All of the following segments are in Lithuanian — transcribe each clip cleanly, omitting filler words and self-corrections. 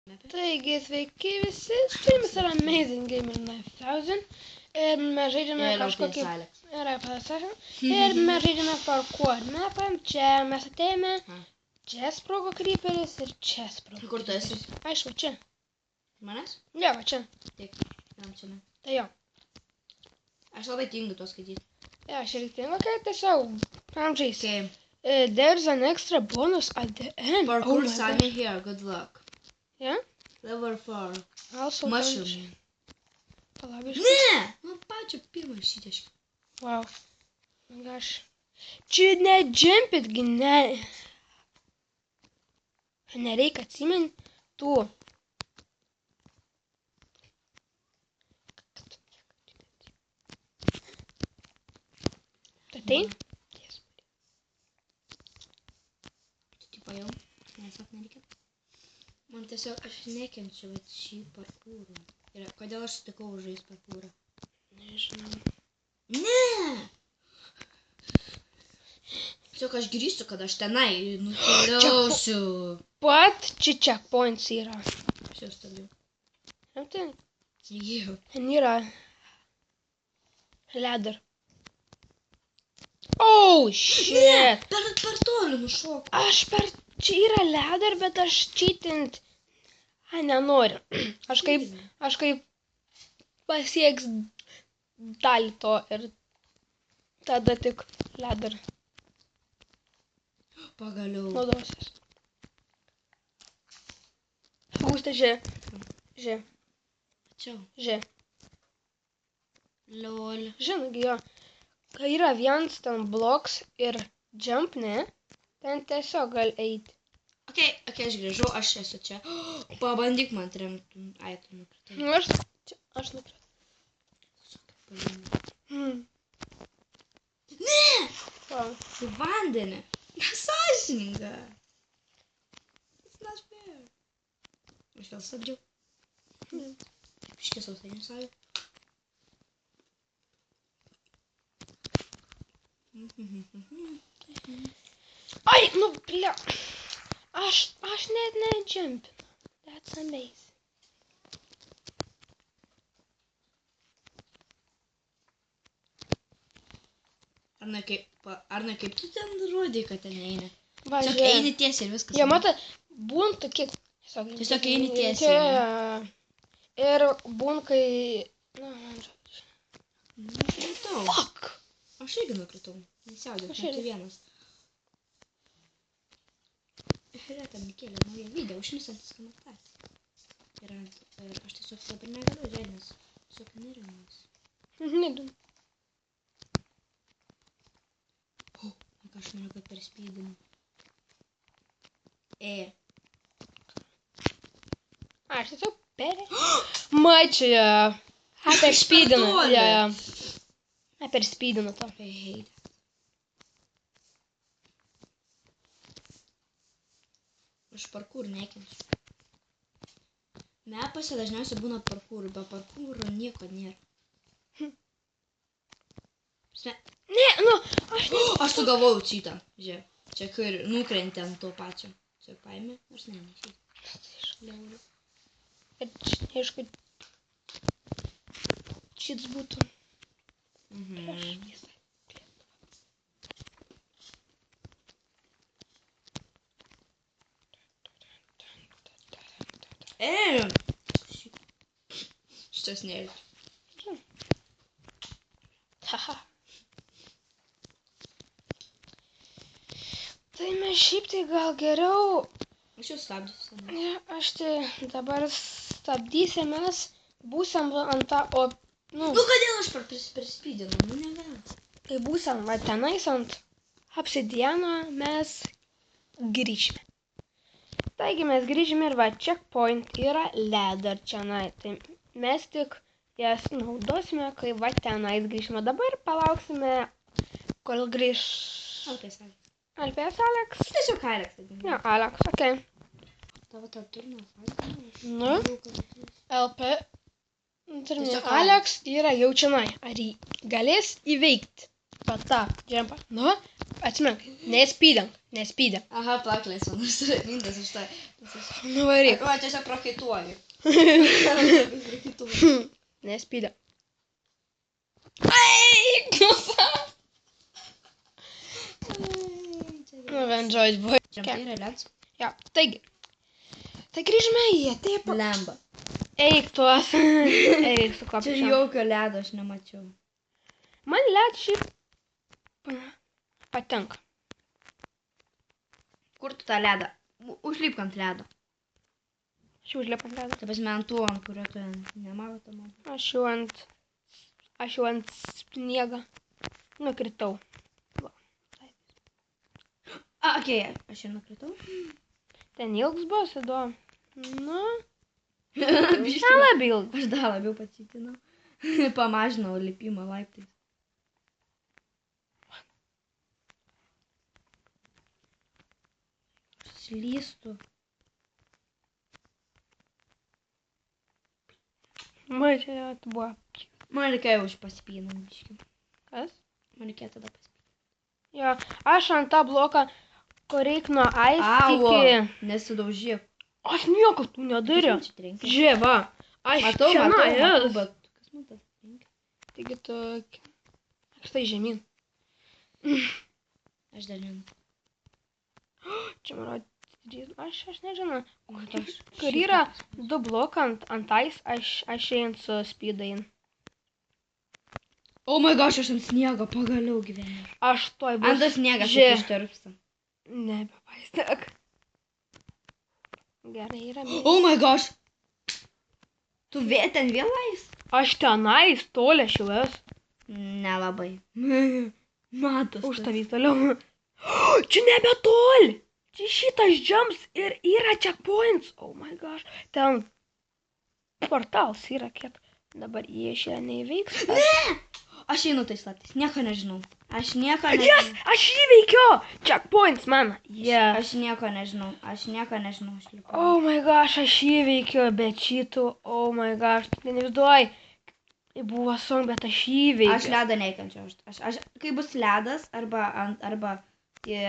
Taigi, sveiki visi, su jumis yra Amazing Gamer 9000 ir mes žaidžiame kažkokį... Ir mes žaidžiame parkour mapą, čia mes atėjome, čia sprogo creeperis ir čia sprogo. Kur tu esi? Aišku, čia. Manęs? Jo, va čia. Taip, jam čia ne. Tai jo. Aš labai tingiu to skaityti. Jo, aš irgi tingiu, kai tiesiog amžiais. Okay. There's an extra bonus at the end. Parkour Sunny here, good luck. Yeah? Level 4. Also Mushroom. Palabiškai. Ne! Man pačio pirmą šitieškį. Wow. Aš. Čia ne jumpit, ne. Nereikia atsimint tų. Tai? Tipo jau? Nesat nereikia. Man tiesiog aš nekenčiu šį parkūrą. Ir kodėl aš sutikau žais parkūrą? Nežinau. Ne! Tiesiog aš grįžtu, kad aš tenai nukeliausiu. Pat čia checkpoints yra. Aš jau stabdžiau. Rimtai? Jau. Ten yra ladder. Oh, shit! Ne! Per toli nušoku. Aš per... Čia yra ladder, bet aš cheatint... Ai, nenoriu. Aš kaip pasieks dalį to ir tada tik ladder Pagaliau. naudosies. Būstė, žiūrėk. Lol. Žinai, jo. Kai yra vienas ten bloks ir jump, ne? Ten tiesiog gali eiti. Okay, aš grįžau, aš esu čia. Pabandyk man trenkti. Ai, tu nukritai. Nu, aš nukritau. Ne! Wow. Su vandenį. Nesąžininga. It's not fair. Aš vėl stabdžiau. Iškėsau tai nesąjų. Ai, nu, blia. Aš net nejumpinu. That's amazing. Arna, kaip tu ten rodai, kad ten eini? Va, Tiesiog žiūrėk. eini tiesiai ir viskas. Jie matai, būn tokie... Tiesiog eini tiesiai. Ir būn, kai... Na, man žodžiu. Nukritau. Fuck! Aš irgi nukritau. Nesiaudė, Aš ne tu irgi. vienas. Yra tam nekėlė naują video, užmisantis komentacija. Ir aš tiesiog dabar negaliu žiūrėti, nes tiesiog nerimas. Nedu. Aš manau, kad perspeedinu. Aš tiesiog Mačia. Perspeedinu. Perspeedinu to. I hate it. Aš parkour nekenčiu. Mepose dažniausiai būna parkour, be parkouro nieko nėra. Ne, nu, aš sugalvojau čitą. Žiūrėk, čia kur nukrenti ant to pačio. Čia paėmė, aš nenešiai. Ir aišku, čits būtų. Šitas nereikia. Haha. Tai mes šiaip tai gal geriau... Aš jau stabdysiu. Ne, aš tai dabar stabdysimės, būsim ant tą, Nu, kodėl aš perspydinu? Nu, negaliu. Kai būsim va tenais ant obsidiano, mes grįžime. Taigi mes grįžime ir va checkpoint yra ladder čionai. Tai mes tik jas naudosime, kai va tenais grįžime. Dabar palauksime, kol grįž... Alpės Alex? Tiesiog Alex. Jo, Alex, okei. Tavo tą turinio falą? Nu, LP turinio Alex yra jau čionai. Ar jį galės įveikti? Va tą džempą. Nu, Atsimink, nespydink. Aha, plaklės manas mintis iš tai. Nuvaryk. Va, tiesiog prakaituoju. Nespydink. Ai, nu, enjoy buvo. Tai yra lens. Jo, taigi. Tai grįžime į atėpą. Lemba. Eik tuos. Eik su Čia kopčiam. jokio ledo aš nemačiau. Man led šiaip patinka. Kur tu tą ledą? Užlipk ant ledo. Aš jau užlipu ant ledo. Taip esi ant tų, ant kurio tu nemato man. Aš jau ant sniego nukritau. Okei, aš jau nukritau. Ten ilgs bus, įdomu. Nu, Biškį. nelabai ilgs. Aš dar labiau pačitinau. Pamažinau lipimą laiptais. Slystu. Man čia buvo. Man reikėjo už pasipyną, biškį. Kas? Man reikėjo tada pasipyną. Jo, aš ant tą bloką, kur reik nuo ais Avo, iki... nesidaužyk. Aš nieko tu nedariau. Kas man čia trenkia? Žiūrėk, va. Aš Matau, bet kas man tas trenkia? Taigi tu... Štai žemyn. Aš dar žinau. Čia man rodo... Aš nežinau. Kur yra du blokai ant ais, aš einu su speedain. Oh my gosh, aš ant sniego pagaliau gyvenu. Aš toj bus... Ant tas sniegas Žiūrėk. ištirpsta. Nebepaistak. Gerai, yra. Oh my gosh. Tu ten vėlais? Aš tenais, toli aš jau esu. Nelabai. Matos. Už tavį toliau. Čia nebetoli. Čia šitas jumps ir yra checkpoints. Oh my gosh. Ten portalas yra kiek. Dabar jie šia neįveiks. Aš einu tais laiptais. Nieko nežinau. Aš nieko nežinau. Yes, aš įveikiu. Checkpoints, man. Yes. Aš nieko nežinau. Aš lipu. Oh my gosh, aš įveikiu, bet šitų. Oh my gosh, tu neviduoji. Buvo song, bet aš įveikiu. Aš ledą neįkančiau. Aš kai bus ledas arba tie...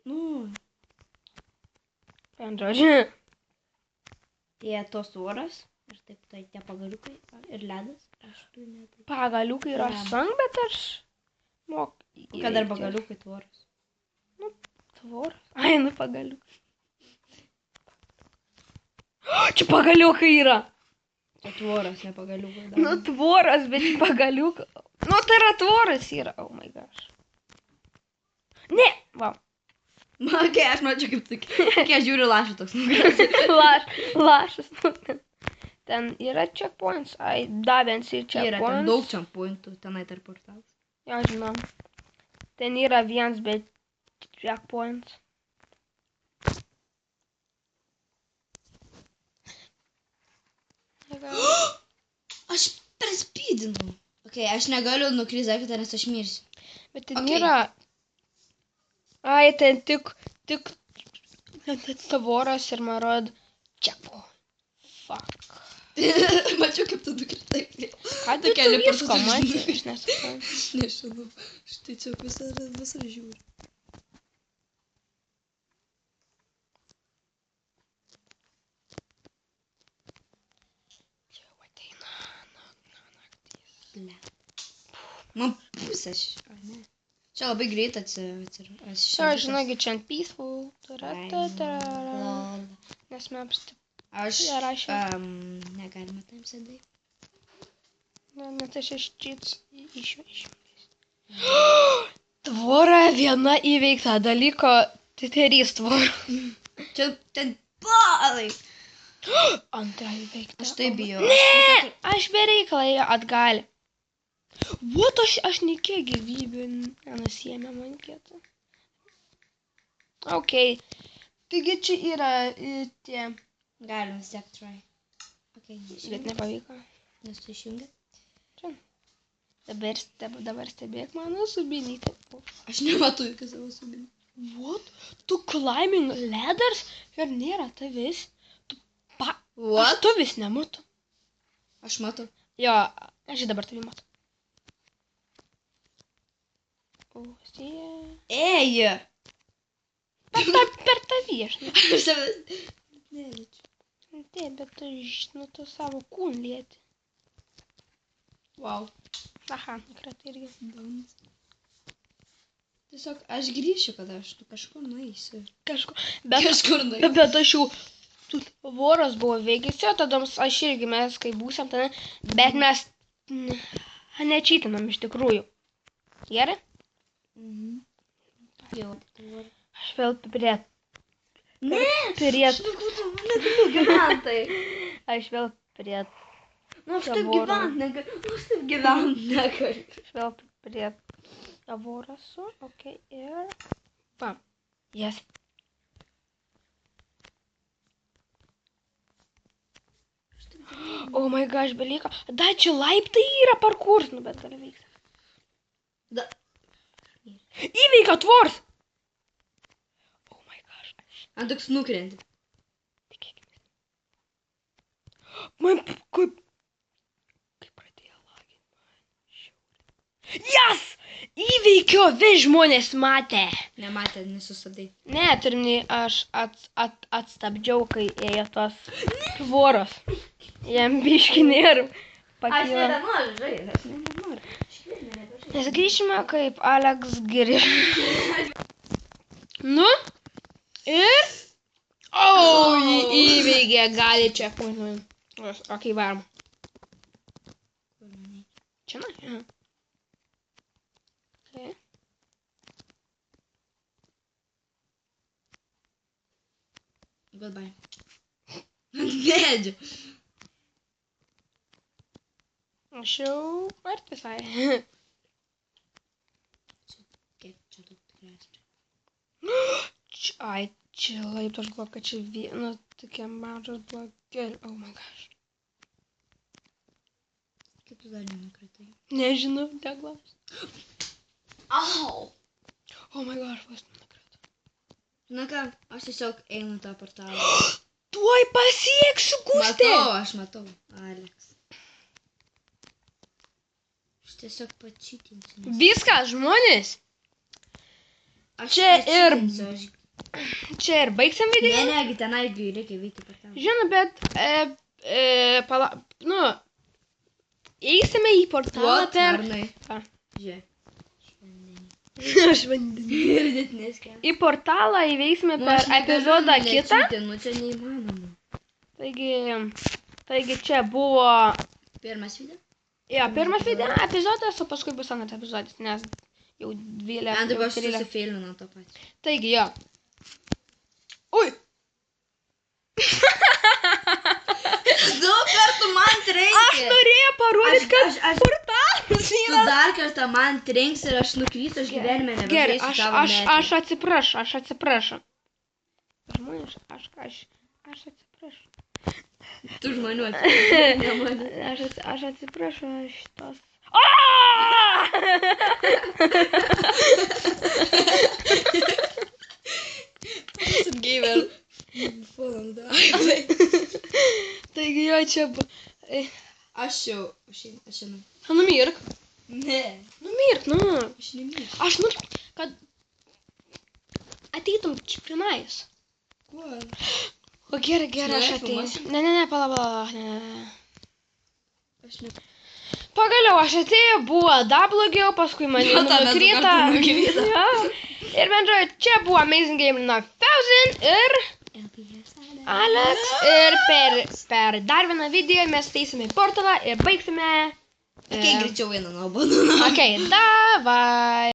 Nu, Ten žodžiu. tie tos oras. Ir taip tai tie pagaliukai ir ledas. Aš tu net. Pagaliukai yra song, bet aš mok. Kad dar pagaliukai tvoros. Tvoras. Ai, nu pagaliukai. Čia pagaliukai yra. Čia tvoras, ne pagaliukai. Nu tvoras, bet pagaliukai. Nu tai yra tvoras yra. Oh my gosh. Ne, va. Okay, aš mačiau kaip tik. Kai aš žiūriu lašą toks nugaras. Lašas. Ten yra checkpoints. Ai, davens ir Yra ten checkpoints. daug checkpointų, tenai tarp portalas. Jo, žinau. Ten yra vienas, bet checkpoints. Aš perspydinau. Okay, aš negaliu nukrizėti, nes aš mirsiu. Bet ten Okay. yra... Ai, ten tik tavoras ir man rodo checkpoint. Fuck. Mačiau, kaip tu nukritai. Ką tu keli visko partus matė? žinai. Aš nesuprantu. Nežinau. Štai čia visą žiūriu. Jau ateina naktis. Ble. Man pusė ar ne? Čia labai greit atsiras. Čia, žinokit, čia ant peaceful. Nes mes Aš Jie rašė. negalima tam sėdai. net aš iš cheats išimtis. Tvora viena įveikta dalyko, tai trys tvora. Čia ten balai. Antra įveikta. Aš tai bijau. Ne, aš bereikalai atgali. What, aš nekiek gyvybių nenusėmė man kietą. Okay. Taigi čia yra tie... Galim vis tiek try. Okay, Bet nepavyko. Nes tu išjungi. Dabar stebėk mano subinytę. Aš nematau iki savo subinį. What? Tu climbing ladders ir nėra tavis? Aš What? tavis nematau. Aš matau. Jo, aš dabar tavį matau. Ausija. Ėja. Per tą viešną. Aš savęs neliečiu. Taip, bet tu savo kūn lieti. Wow. Aha, nukrata irgi. Tiesiog aš grįšiu, kad aš tu kažkur nueisiu. Kažkur nueisiu. Bet aš jau... Voras buvo veikėsi, o tada aš irgi mes, kai būsim tada, bet mes nečytinam iš tikrųjų. Gerai? Jau. Aš vėl prie... Ne, prie... aš negaliu gyventai. Aš vėl prie... Nu, aš taip gyvent negaliu. Aš taip gyvent negaliu. Aš vėl prie... Vorasų, okei, ir... Va, jas. Oh my gosh, belyka. Da, čia laiptai yra parkurs, nu bet gali veikti. Da. Įveika tvors! Oh my gosh. Ant toks nukrenti. Tikėkime. Man kaip pradėjo laginti. Jas! Įveikio, vis žmonės matė. Nematė, nesusadai. Ne, turimni, aš atstabdžiau, kai ėjo tos tvoros. Jam biški nerv pakyla. Aš nenoriu žaisti, aš nenoriu. Mes grįšime kaip Alex Giri. Nu, ir... O, įveikė, gali čia. Ok, varom. Čia, na? Okay. Goodbye. Medžiu. Aš jau arti visai. Kiek čia daug tikriausiai. Ai, čia laiptų, aš galvoju, kad čia viena tokia mažas blokėlė. Oh my gosh. Kaip tu dar nenukritai? Nežinau, deglas. Au! Oh my gosh, vos nenukritai. Na ką, aš tiesiog einu tą portalą. Tuoj pasieksiu, Gustė! Aš matau, Alex. Aš tiesiog pačytinsiu. Viskas, žmonės. Aš Čia ir- pačytinsiu, aš... Čia ir baigsim video. Negi, tenai reikia veikti portalą. Žinau, bet, nu, eisime į portalą per... Arnai. Ką? Žiūrėk. Aš vandenį. Ir net neskia. Į portalą įveiksime per epizodą kitą. Nu čia neįmanoma. Taigi čia buvo... Pirmas video? Jo, pirmas video epizodas, o paskui bus antras epizodas, nes jau 12. Man taip aš susifeilinu to pat. Taigi, jo. Ui! Daug kartų man trenkia. Aš norėjau parodyti, kad portalas Tu yra. dar kartą man trenks ir aš nukrysiu, aš gyvenime Gerai, nebežaisiu tavo medį. aš atsiprašau. Žmonės, aš atsiprašau. Tu žmonių atsiprašau, ne mane. Aš atsiprašau šitos. Gamer. Taigi jo čia buvo. Aš jau žinau. Numirk. Ne. Numirk, nu. Aš nemirsiu. Aš noriu, kad ateitum čiprinais. Kuo? O gerai, aš ateinu. Ne, pala, ne. Aš ne. Pagaliau aš atėjau, buvo dar blogiau, paskui mane Jo, tave du nukrito. kartus nukrito. Jo. Ir bendrai, čia buvo Amazing Gamer 9000 ir Alex. Ir per dar vieną video mes teisime į portalą ir baigsime... Okei, greičiau vieną nuo banano. Okei, davai.